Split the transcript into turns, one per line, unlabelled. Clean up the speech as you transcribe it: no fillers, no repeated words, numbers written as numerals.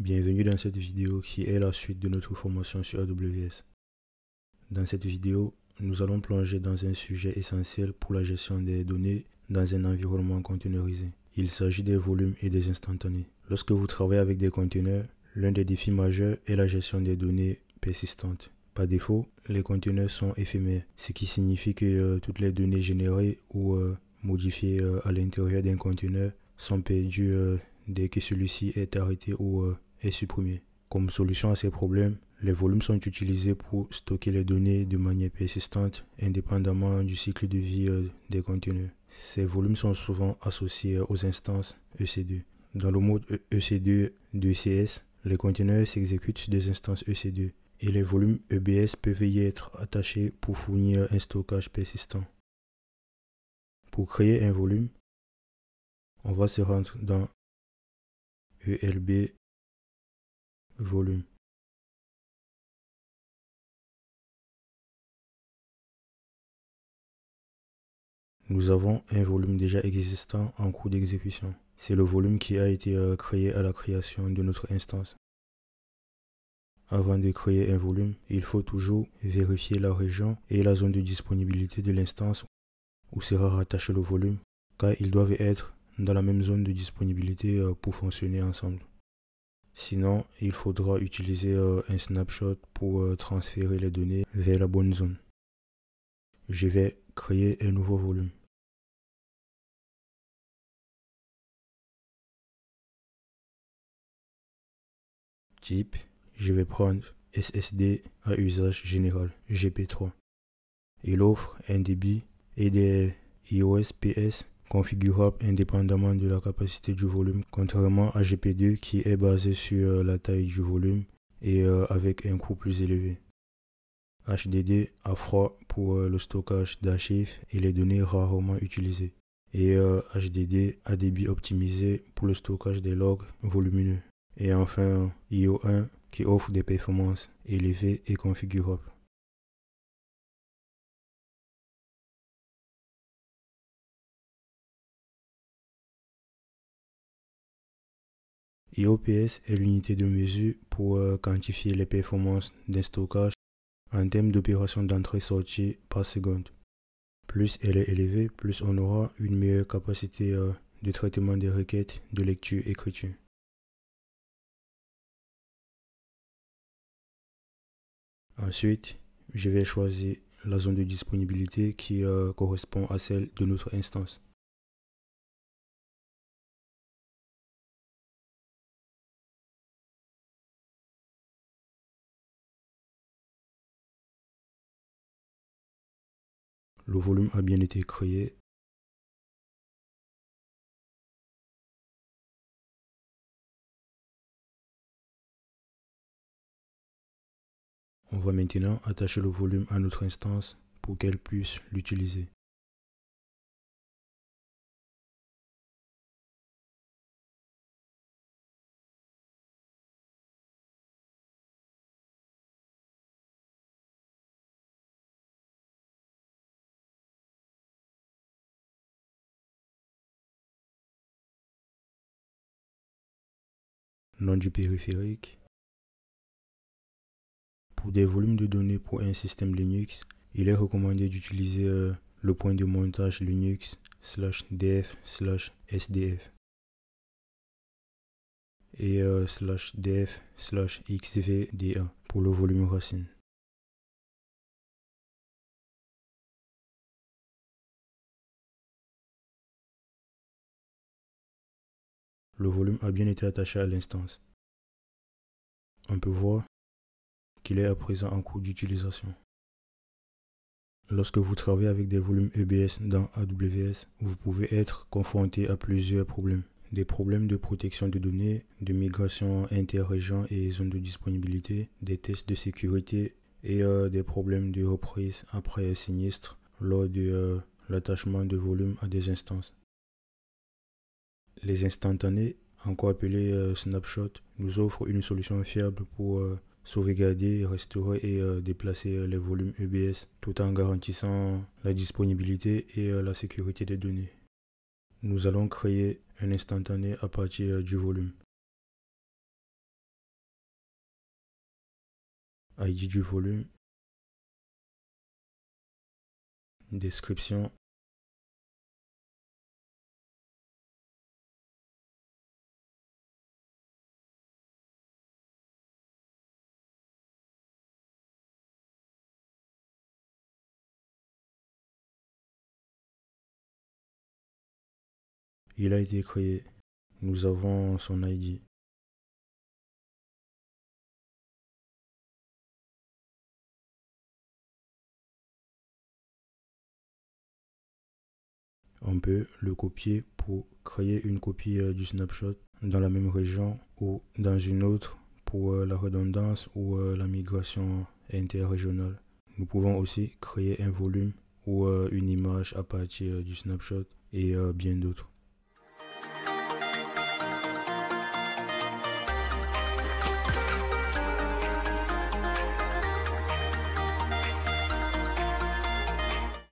Bienvenue dans cette vidéo qui est la suite de notre formation sur AWS. Dans cette vidéo, nous allons plonger dans un sujet essentiel pour la gestion des données dans un environnement containerisé. Il s'agit des volumes et des instantanés. Lorsque vous travaillez avec des conteneurs, l'un des défis majeurs est la gestion des données persistantes. Par défaut, les conteneurs sont éphémères, ce qui signifie que toutes les données générées ou modifiées à l'intérieur d'un conteneur sont perdues dès que celui-ci est arrêté ou est supprimé. Comme solution à ces problèmes, les volumes sont utilisés pour stocker les données de manière persistante, indépendamment du cycle de vie des conteneurs. Ces volumes sont souvent associés aux instances EC2. Dans le mode EC2 de ECS, les conteneurs s'exécutent sur des instances EC2 et les volumes EBS peuvent y être attachés pour fournir un stockage persistant. Pour créer un volume, on va se rendre dans ELB volume. Nous avons un volume déjà existant en cours d'exécution. C'est le volume qui a été créé à la création de notre instance. Avant de créer un volume, il faut toujours vérifier la région et la zone de disponibilité de l'instance où sera rattaché le volume, car ils doivent être dans la même zone de disponibilité pour fonctionner ensemble. Sinon, il faudra utiliser un snapshot pour transférer les données vers la bonne zone. Je vais créer un nouveau volume. Type, je vais prendre SSD à usage général, GP3. Il offre un débit et des IOS-PS configurables indépendamment de la capacité du volume, contrairement à GP2 qui est basé sur la taille du volume et avec un coût plus élevé. HDD à froid pour le stockage d'archives et les données rarement utilisées. Et HDD à débit optimisé pour le stockage des logs volumineux. Et enfin IO1 qui offre des performances élevées et configurables. IOPS est l'unité de mesure pour quantifier les performances d'un stockage en termes d'opérations d'entrée-sortie par seconde. Plus elle est élevée, plus on aura une meilleure capacité de traitement des requêtes de lecture-écriture. Ensuite, je vais choisir la zone de disponibilité qui correspond à celle de notre instance. Le volume a bien été créé. On va maintenant attacher le volume à notre instance pour qu'elle puisse l'utiliser. Nom du périphérique. Pour des volumes de données pour un système Linux, il est recommandé d'utiliser le point de montage Linux /dev/sdf et /dev/xvda pour le volume racine. Le volume a bien été attaché à l'instance. On peut voir qu'il est à présent en cours d'utilisation. Lorsque vous travaillez avec des volumes EBS dans AWS, vous pouvez être confronté à plusieurs problèmes. Des problèmes de protection de données, de migration inter-régions et zones de disponibilité, des tests de sécurité et des problèmes de reprise après sinistre lors de l'attachement de volume à des instances. Les instantanés, encore appelés snapshot, nous offrent une solution fiable pour sauvegarder, restaurer et déplacer les volumes EBS tout en garantissant la disponibilité et la sécurité des données. Nous allons créer un instantané à partir du volume. ID du volume, description, il a été créé, nous avons son ID. On peut le copier pour créer une copie du snapshot dans la même région ou dans une autre pour la redondance ou la migration interrégionale. Nous pouvons aussi créer un volume ou une image à partir du snapshot et bien d'autres.